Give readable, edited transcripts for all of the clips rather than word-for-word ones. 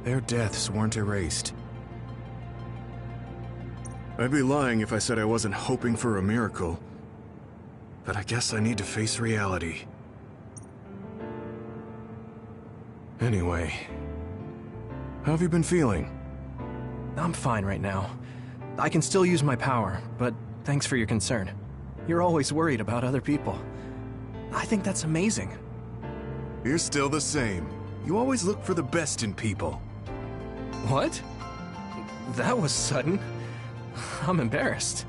Their deaths weren't erased. I'd be lying if I said I wasn't hoping for a miracle. But I guess I need to face reality. Anyway, how have you been feeling? I'm fine right now. I can still use my power, but thanks for your concern. You're always worried about other people. I think that's amazing. You're still the same. You always look for the best in people. What? That was sudden. I'm embarrassed.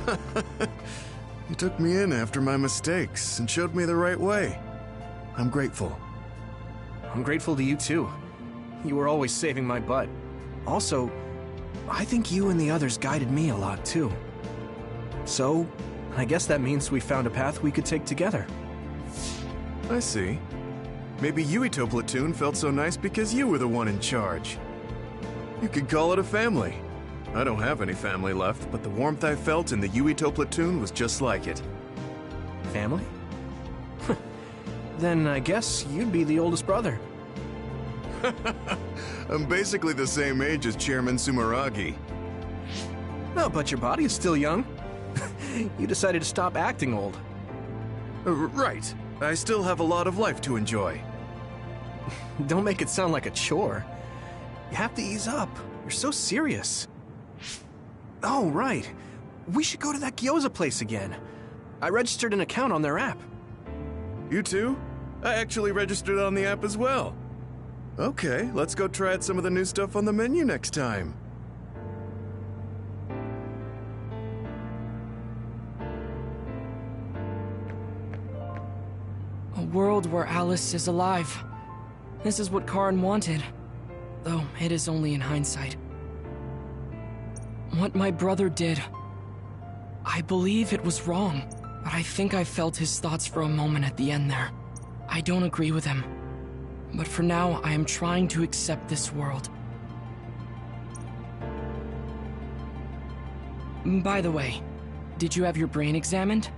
You took me in after my mistakes and showed me the right way. I'm grateful. I'm grateful to you too. You were always saving my butt. Also, I think you and the others guided me a lot too. So, I guess that means we found a path we could take together. I see. Maybe Yuito Platoon felt so nice because you were the one in charge. You could call it a family. I don't have any family left, but the warmth I felt in the Yuito Platoon was just like it. Family? Then I guess you'd be the oldest brother. I'm basically the same age as Chairman Sumeragi. No, but your body is still young. You decided to stop acting old. Right. I still have a lot of life to enjoy. Don't make it sound like a chore. You have to ease up. You're so serious. Oh, right. We should go to that gyoza place again. I registered an account on their app. You too? I actually registered on the app as well. Okay, let's go try out some of the new stuff on the menu next time. A world where Alice is alive. This is what Karin wanted, though it is only in hindsight. What my brother did, I believe it was wrong, but I think I felt his thoughts for a moment at the end there. I don't agree with him, but for now I am trying to accept this world. By the way, did you have your brain examined?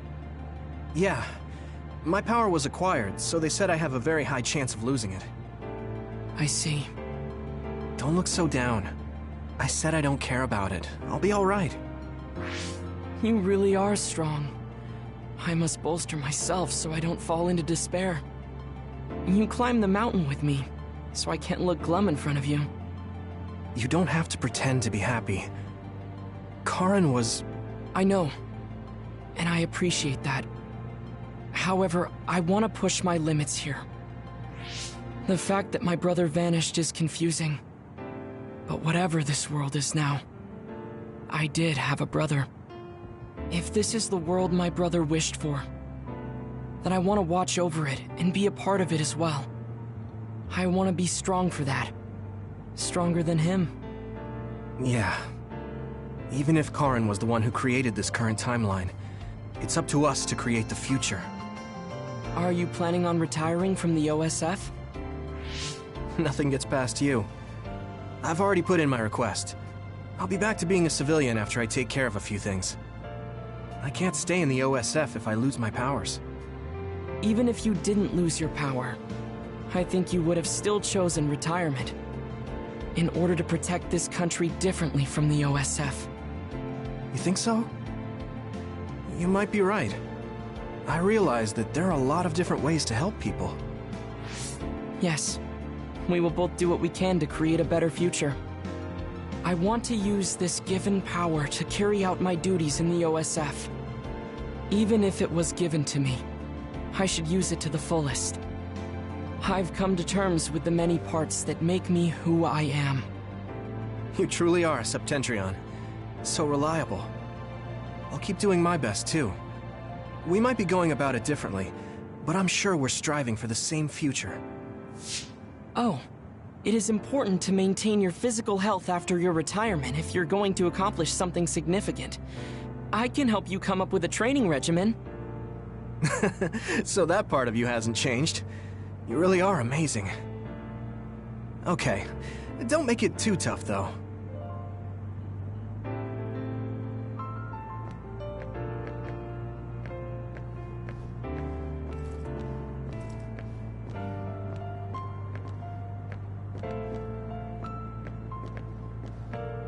Yeah. My power was acquired, so they said I have a very high chance of losing it. I see. Don't look so down. I said I don't care about it. I'll be all right. You really are strong. I must bolster myself so I don't fall into despair. You climbed the mountain with me, so I can't look glum in front of you. You don't have to pretend to be happy. Karin was... I know, and I appreciate that. However, I want to push my limits here. The fact that my brother vanished is confusing. But whatever this world is now, I did have a brother. If this is the world my brother wished for, then I want to watch over it and be a part of it as well. I want to be strong for that. Stronger than him. Yeah. Even if Karin was the one who created this current timeline, it's up to us to create the future. Are you planning on retiring from the OSF? Nothing gets past you. I've already put in my request. I'll be back to being a civilian after I take care of a few things. I can't stay in the OSF if I lose my powers. Even if you didn't lose your power, I think you would have still chosen retirement in order to protect this country differently from the OSF. You think so? You might be right. I realize that there are a lot of different ways to help people. Yes, we will both do what we can to create a better future. I want to use this given power to carry out my duties in the OSF. Even if it was given to me, I should use it to the fullest. I've come to terms with the many parts that make me who I am. You truly are, Septentrion. So reliable. I'll keep doing my best, too. We might be going about it differently, but I'm sure we're striving for the same future. Oh, it is important to maintain your physical health after your retirement if you're going to accomplish something significant. I can help you come up with a training regimen. So that part of you hasn't changed. You really are amazing. Okay, don't make it too tough, though.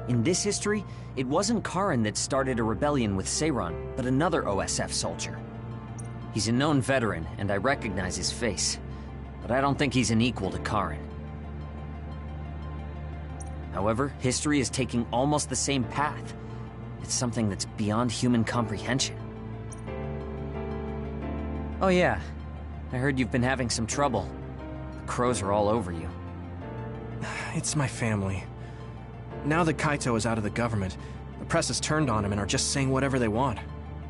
In this history, it wasn't Karin that started a rebellion with Seiron, but another OSF soldier. He's a known veteran, and I recognize his face, but I don't think he's an equal to Karin. However, history is taking almost the same path. It's something that's beyond human comprehension. Oh yeah, I heard you've been having some trouble. The crows are all over you. It's my family. Now that Kaito is out of the government, the press has turned on him and are just saying whatever they want.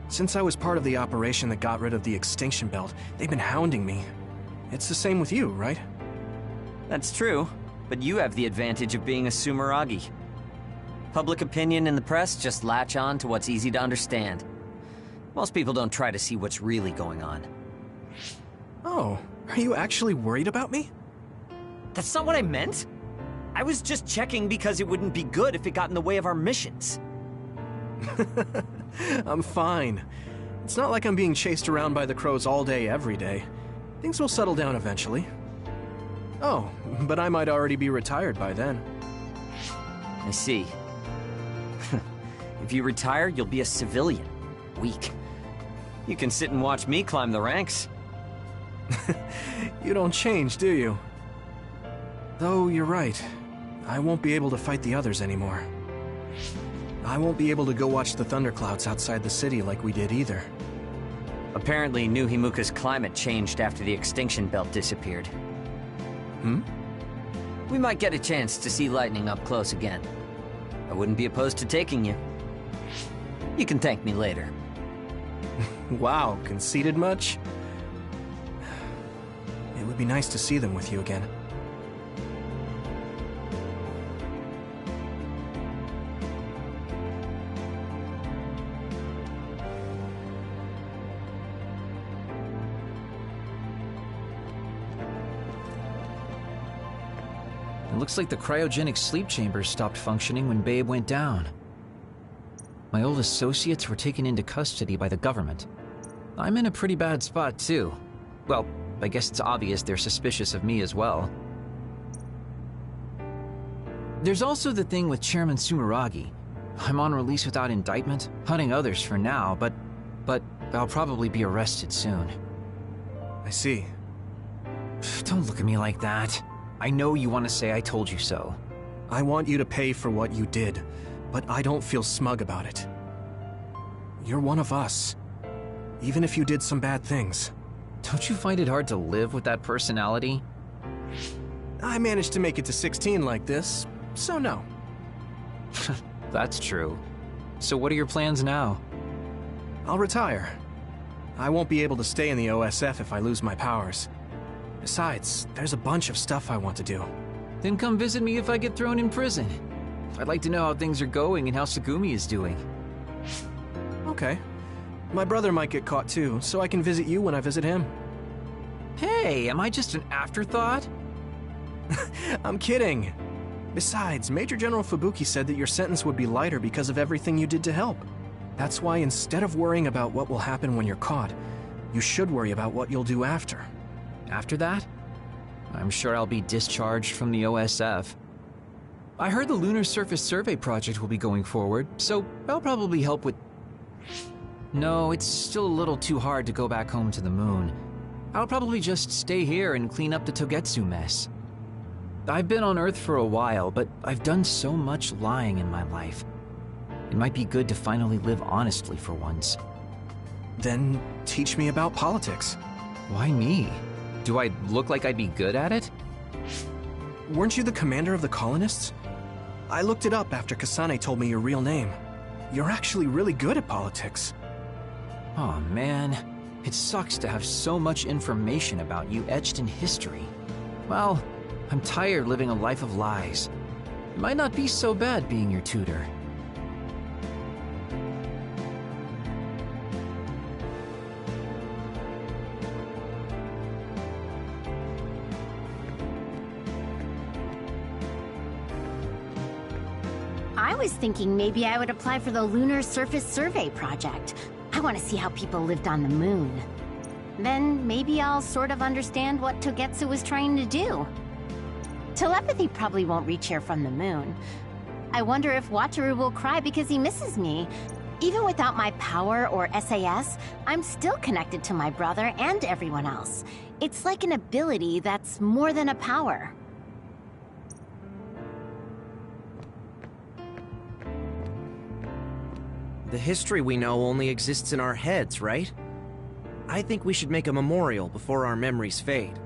Since I was part of the operation that got rid of the extinction belt, they've been hounding me. It's the same with you, right? That's true, but you have the advantage of being a Sumeragi. Public opinion and the press just latch on to what's easy to understand. Most people don't try to see what's really going on. Oh, are you actually worried about me? That's not what I meant. I was just checking because it wouldn't be good if it got in the way of our missions. I'm fine. It's not like I'm being chased around by the crows all day, every day. Things will settle down eventually. Oh, but I might already be retired by then. I see. If you retire, you'll be a civilian. Weak. You can sit and watch me climb the ranks. You don't change, do you? Though you're right. I won't be able to fight the others anymore. I won't be able to go watch the thunderclouds outside the city like we did either. Apparently, New Himuka's climate changed after the extinction belt disappeared. Hmm? We might get a chance to see lightning up close again. I wouldn't be opposed to taking you. You can thank me later. Wow, conceited much? It would be nice to see them with you again. It looks like the cryogenic sleep chambers stopped functioning when Babe went down. My old associates were taken into custody by the government. I'm in a pretty bad spot, too. Well, I guess it's obvious they're suspicious of me as well. There's also the thing with Chairman Sumeragi. I'm on release without indictment, hunting others for now, but I'll probably be arrested soon. I see. Don't look at me like that. I know you want to say I told you so. I want you to pay for what you did, but I don't feel smug about it. You're one of us, even if you did some bad things. Don't you find it hard to live with that personality? I managed to make it to 16 like this, so no. That's true. So what are your plans now? I'll retire. I won't be able to stay in the OSF if I lose my powers. Besides, there's a bunch of stuff I want to do. Then come visit me if I get thrown in prison. I'd like to know how things are going and how Tsugumi is doing. Okay. My brother might get caught too, so I can visit you when I visit him. Hey, am I just an afterthought? I'm kidding. Besides, Major General Fubuki said that your sentence would be lighter because of everything you did to help. That's why instead of worrying about what will happen when you're caught, you should worry about what you'll do after. After that? I'm sure I'll be discharged from the OSF. I heard the Lunar Surface Survey project will be going forward, so I'll probably help with... No, it's still a little too hard to go back home to the moon. I'll probably just stay here and clean up the Togetsu mess. I've been on Earth for a while, but I've done so much lying in my life. It might be good to finally live honestly for once. Then teach me about politics. Why me? Do I look like I'd be good at it? Weren't you the commander of the colonists? I looked it up after Kasane told me your real name. You're actually really good at politics. Oh man, it sucks to have so much information about you etched in history. Well, I'm tired living a life of lies. It might not be so bad being your tutor. I was thinking maybe I would apply for the Lunar Surface Survey project. I want to see how people lived on the moon. Then maybe I'll sort of understand what Togetsu was trying to do. Telepathy probably won't reach here from the moon. I wonder if Wataru will cry because he misses me. Even without my power or SAS, I'm still connected to my brother and everyone else. It's like an ability that's more than a power. The history we know only exists in our heads, right? I think we should make a memorial before our memories fade.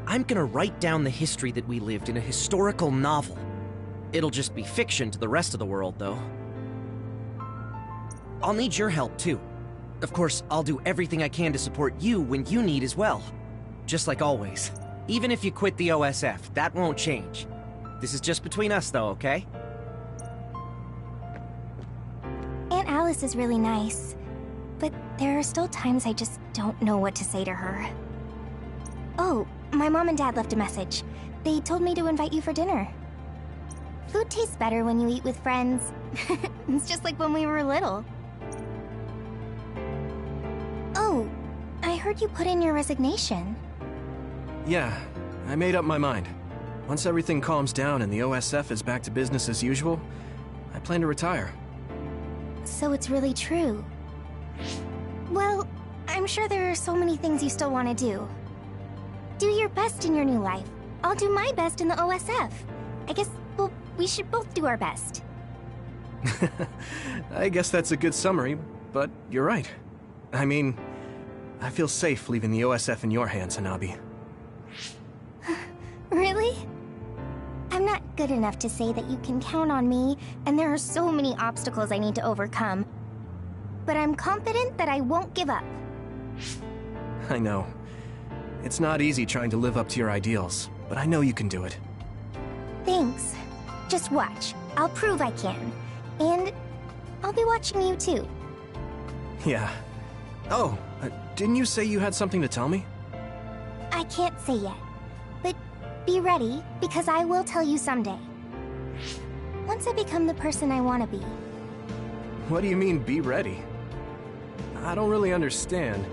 I'm gonna write down the history that we lived in a historical novel. It'll just be fiction to the rest of the world, though. I'll need your help, too. Of course, I'll do everything I can to support you when you need as well. Just like always. Even if you quit the OSF, that won't change. This is just between us, though, okay? Aunt Alice is really nice, but there are still times I just don't know what to say to her. Oh, my mom and dad left a message. They told me to invite you for dinner. Food tastes better when you eat with friends. It's just like when we were little. Oh, I heard you put in your resignation. Yeah, I made up my mind. Once everything calms down and the OSF is back to business as usual, I plan to retire. So it's really true. Well, I'm sure there are so many things you still want to do. Do your best in your new life. I'll do my best in the OSF. I guess, well, we should both do our best. I guess that's a good summary, but you're right. I mean, I feel safe leaving the OSF in your hands, Hanabi. Really? I'm not good enough to say that you can count on me, and there are so many obstacles I need to overcome. But I'm confident that I won't give up. I know. It's not easy trying to live up to your ideals, but I know you can do it. Thanks. Just watch. I'll prove I can. And I'll be watching you too. Yeah. Oh, didn't you say you had something to tell me? I can't say yet. But be ready, because I will tell you someday. Once I become the person I want to be. What do you mean, be ready? I don't really understand,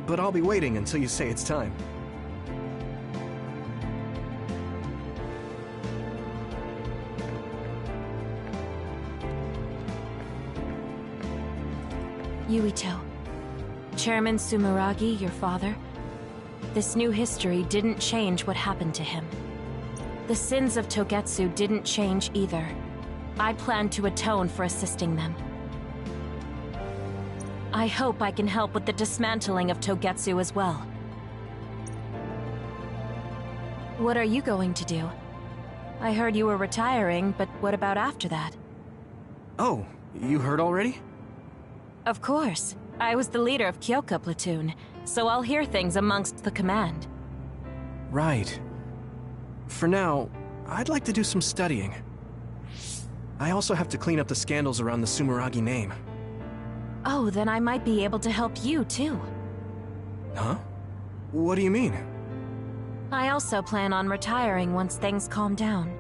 but I'll be waiting until you say it's time. Yuito. Chairman Sumeragi, your father. This new history didn't change what happened to him. The sins of Togetsu didn't change either. I plan to atone for assisting them. I hope I can help with the dismantling of Togetsu as well. What are you going to do? I heard you were retiring, but what about after that? Oh, you heard already? Of course. I was the leader of Kyoka Platoon, so I'll hear things amongst the command. Right. For now, I'd like to do some studying. I also have to clean up the scandals around the Sumeragi name. Oh, then I might be able to help you, too. Huh? What do you mean? I also plan on retiring once things calm down.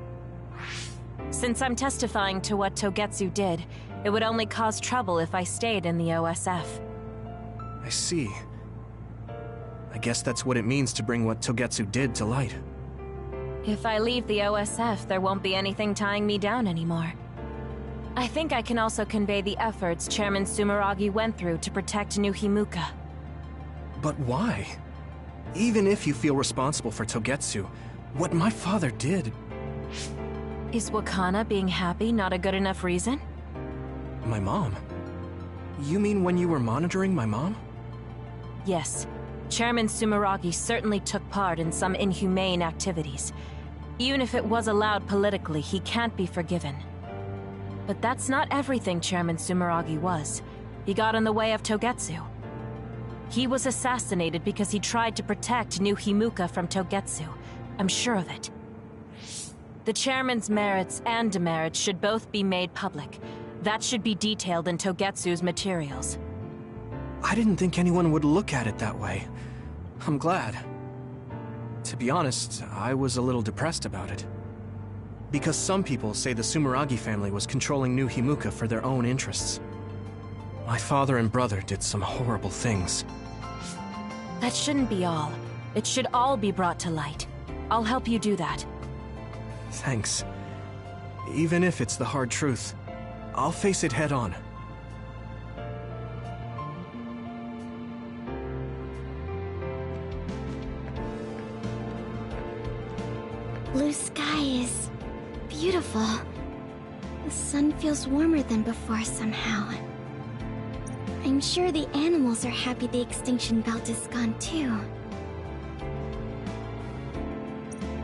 Since I'm testifying to what Togetsu did, it would only cause trouble if I stayed in the OSF. I see. I guess that's what it means to bring what Togetsu did to light. If I leave the OSF, there won't be anything tying me down anymore. I think I can also convey the efforts Chairman Sumeragi went through to protect New Himuka. But why? Even if you feel responsible for Togetsu, what my father did... Is Wakana being happy not a good enough reason? My mom? You mean when you were monitoring my mom? Yes. Chairman Sumeragi certainly took part in some inhumane activities. Even if it was allowed politically, he can't be forgiven. But that's not everything Chairman Sumeragi was. He got in the way of Togetsu. He was assassinated because he tried to protect New Himuka from Togetsu. I'm sure of it. The chairman's merits and demerits should both be made public. That should be detailed in Togetsu's materials. I didn't think anyone would look at it that way. I'm glad. To be honest, I was a little depressed about it. Because some people say the Sumeragi family was controlling New Himuka for their own interests. My father and brother did some horrible things. That shouldn't be all. It should all be brought to light. I'll help you do that. Thanks. Even if it's the hard truth, I'll face it head on. Blue sky is beautiful. The sun feels warmer than before somehow. I'm sure the animals are happy the extinction belt is gone too.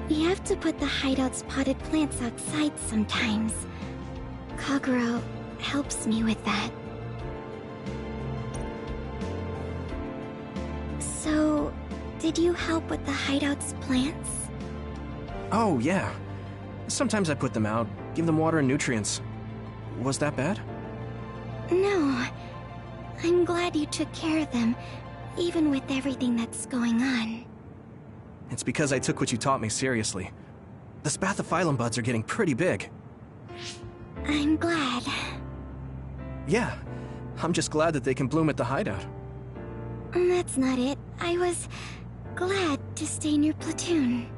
We have to put the hideout's potted plants outside sometimes. Kaguro helps me with that. So, did you help with the hideout's plants? Oh, yeah. Sometimes I put them out, give them water and nutrients. Was that bad? No. I'm glad you took care of them, even with everything that's going on. It's because I took what you taught me seriously. The spathiphyllum buds are getting pretty big. I'm glad. Yeah, I'm just glad that they can bloom at the hideout. That's not it. I was glad to stay in your platoon.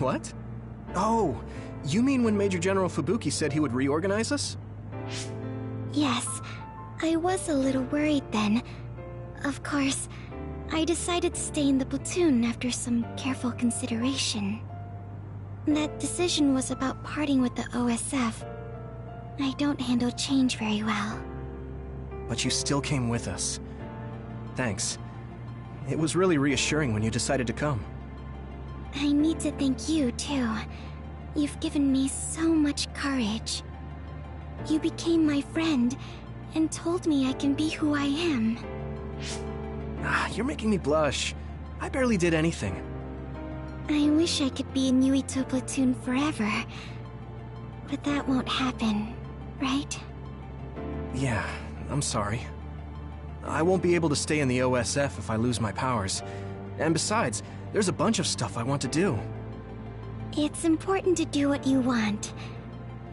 What? Oh, you mean when Major General Fubuki said he would reorganize us? Yes, I was a little worried then. Of course, I decided to stay in the platoon after some careful consideration. That decision was about parting with the OSF. I don't handle change very well. But you still came with us. Thanks. It was really reassuring when you decided to come. I need to thank you, too. You've given me so much courage. You became my friend, and told me I can be who I am. You're making me blush. I barely did anything. I wish I could be in Yuito platoon forever. But that won't happen, right? Yeah, I'm sorry. I won't be able to stay in the OSF if I lose my powers. And besides, there's a bunch of stuff I want to do. It's important to do what you want.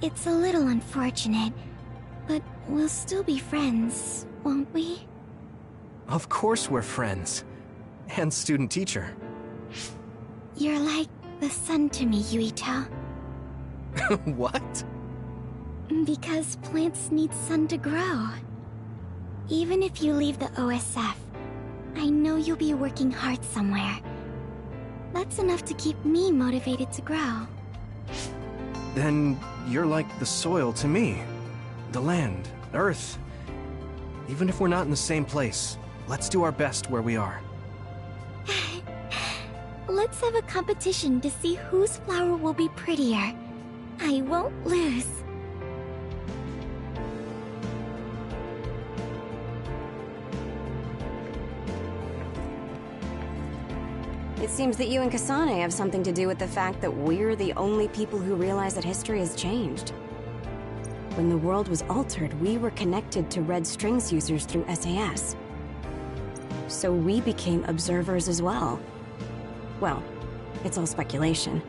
It's a little unfortunate, but we'll still be friends, won't we? Of course we're friends. And student-teacher. You're like the sun to me, Yuito. What? Because plants need sun to grow. Even if you leave the OSF, I know you'll be working hard somewhere. That's enough to keep me motivated to grow. Then you're like the soil to me. The land, earth. Even if we're not in the same place, let's do our best where we are. Let's have a competition to see whose flower will be prettier. I won't lose. It seems that you and Kasane have something to do with the fact that we're the only people who realize that history has changed. When the world was altered, we were connected to Red Strings users through SAS. So we became observers as well. Well, it's all speculation.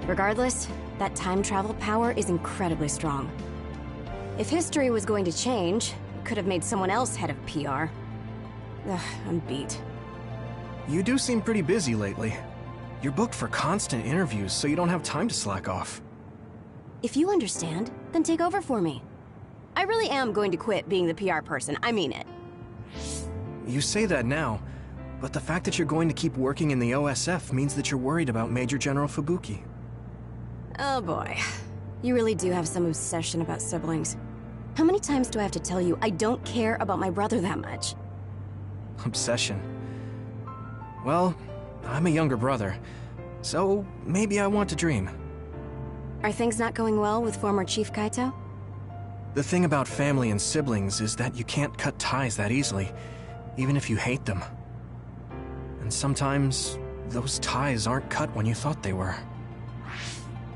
Regardless, that time travel power is incredibly strong. If history was going to change, it could have made someone else head of PR. Ugh, I'm beat. You do seem pretty busy lately. You're booked for constant interviews, so you don't have time to slack off. If you understand, then take over for me. I really am going to quit being the PR person, I mean it. You say that now, but the fact that you're going to keep working in the OSF means that you're worried about Major General Fubuki. Oh boy. You really do have some obsession about siblings. How many times do I have to tell you I don't care about my brother that much? Obsession. Well, I'm a younger brother, so maybe I want to dream. Are things not going well with former Chief Kaito? The thing about family and siblings is that you can't cut ties that easily, even if you hate them. And sometimes, those ties aren't cut when you thought they were.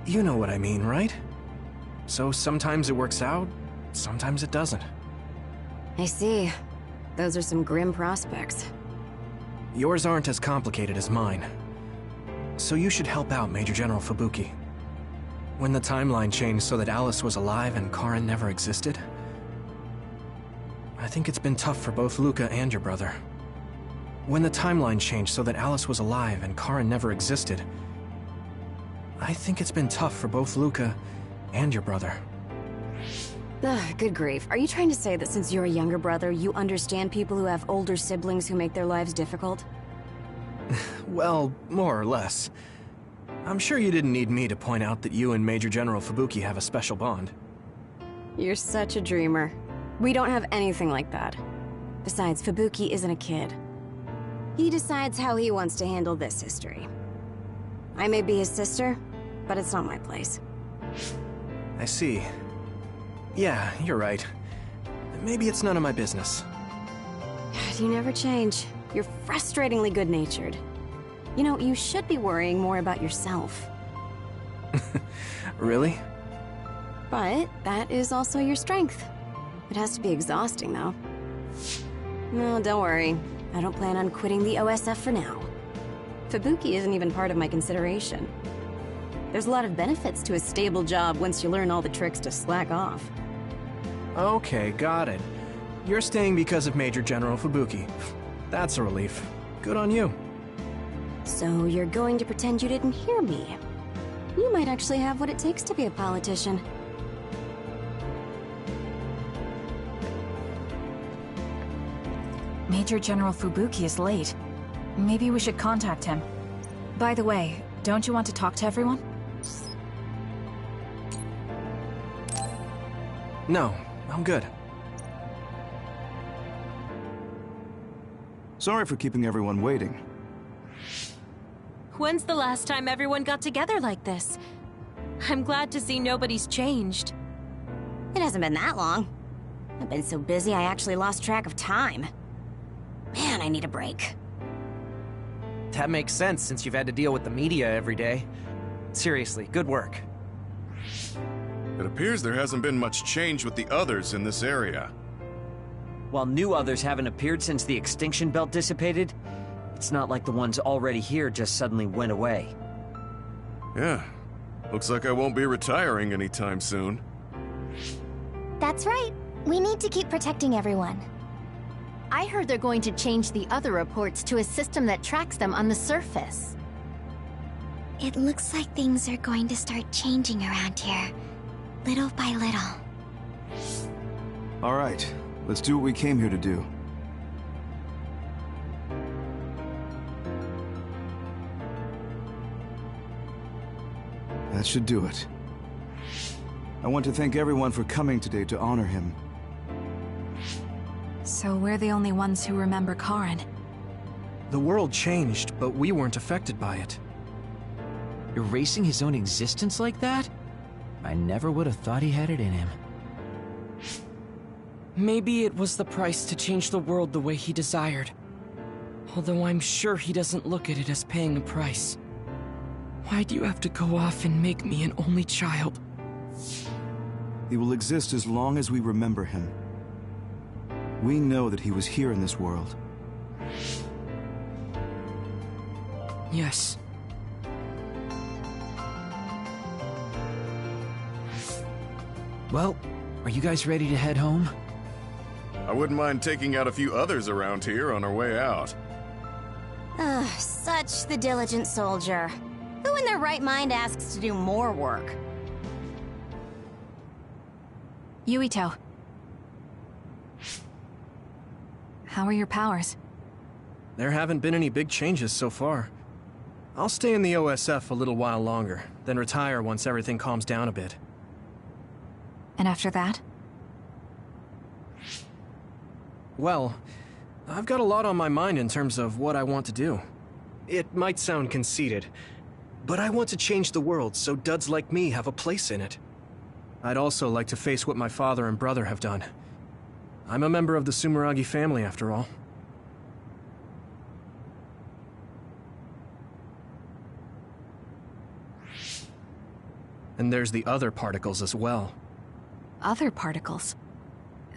You know what I mean, right? So sometimes it works out, sometimes it doesn't. I see. Those are some grim prospects. Yours aren't as complicated as mine. So you should help out Major General Fubuki. When the timeline changed so that Alice was alive and Karin never existed, I think it's been tough for both Luca and your brother. When the timeline changed so that Alice was alive and Karen never existed, I think it's been tough for both Luca and your brother. Ugh, good grief. Are you trying to say that since you're a younger brother, you understand people who have older siblings who make their lives difficult? Well, more or less. I'm sure you didn't need me to point out that you and Major General Fubuki have a special bond. You're such a dreamer. We don't have anything like that. Besides, Fubuki isn't a kid. He decides how he wants to handle this history. I may be his sister, but it's not my place. I see. Yeah, you're right. Maybe it's none of my business. You never change. You're frustratingly good-natured. You know, you should be worrying more about yourself. Really? But that is also your strength. It has to be exhausting, though. No, don't worry. I don't plan on quitting the OSF for now. Fubuki isn't even part of my consideration. There's a lot of benefits to a stable job once you learn all the tricks to slack off. Okay, got it. You're staying because of Major General Fubuki. That's a relief. Good on you. So you're going to pretend you didn't hear me? You might actually have what it takes to be a politician. Major General Fubuki is late. Maybe we should contact him. By the way, don't you want to talk to everyone? No, I'm good. Sorry for keeping everyone waiting. When's the last time everyone got together like this? I'm glad to see nobody's changed. It hasn't been that long. I've been so busy I actually lost track of time. Man, I need a break. That makes sense since you've had to deal with the media every day. Seriously, good work. It appears there hasn't been much change with the others in this area. While new others haven't appeared since the extinction belt dissipated, it's not like the ones already here just suddenly went away. Yeah. Looks like I won't be retiring anytime soon. That's right. We need to keep protecting everyone. I heard they're going to change the other reports to a system that tracks them on the surface. It looks like things are going to start changing around here, little by little. All right, let's do what we came here to do. That should do it. I want to thank everyone for coming today to honor him. So we're the only ones who remember Karen. The world changed, but we weren't affected by it. Erasing his own existence like that? I never would have thought he had it in him. Maybe it was the price to change the world the way he desired. Although I'm sure he doesn't look at it as paying a price. Why do you have to go off and make me an only child? He will exist as long as we remember him. We know that he was here in this world. Yes. Well, are you guys ready to head home? I wouldn't mind taking out a few others around here on our way out. Ugh, such the diligent soldier. Who in their right mind asks to do more work? Yuito. How are your powers? There haven't been any big changes so far. I'll stay in the OSF a little while longer, then retire once everything calms down a bit. And after that? Well, I've got a lot on my mind in terms of what I want to do. It might sound conceited, but I want to change the world so duds like me have a place in it. I'd also like to face what my father and brother have done. I'm a member of the Sumeragi family, after all. And there's the other particles as well. Other particles?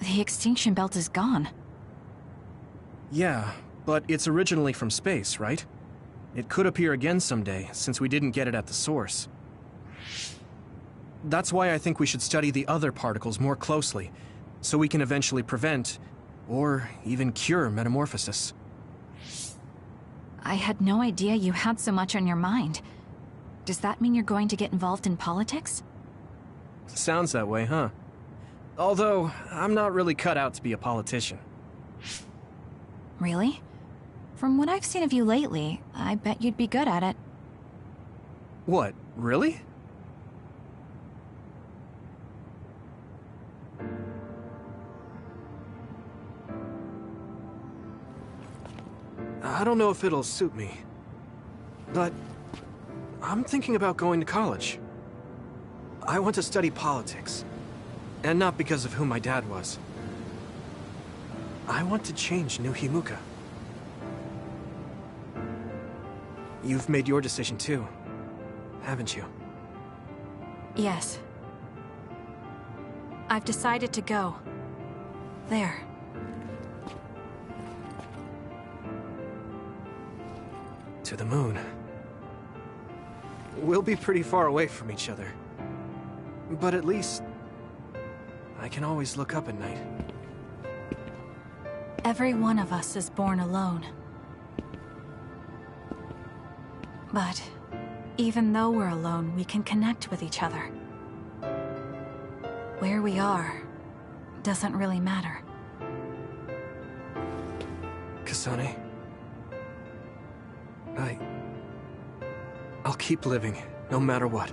The extinction belt is gone. Yeah, but it's originally from space, right? It could appear again someday, since we didn't get it at the source. That's why I think we should study the other particles more closely, so we can eventually prevent, or even cure metamorphosis. I had no idea you had so much on your mind. Does that mean you're going to get involved in politics? Sounds that way, huh? Although, I'm not really cut out to be a politician. Really? From what I've seen of you lately, I bet you'd be good at it. What, really? I don't know if it'll suit me, but I'm thinking about going to college. I want to study politics, and not because of who my dad was. I want to change New Himuka. You've made your decision too, haven't you? Yes. I've decided to go. There. To the moon. We'll be pretty far away from each other. But at least, I can always look up at night. Every one of us is born alone. But even though we're alone, we can connect with each other. Where we are doesn't really matter. Kasane, I'll keep living, no matter what.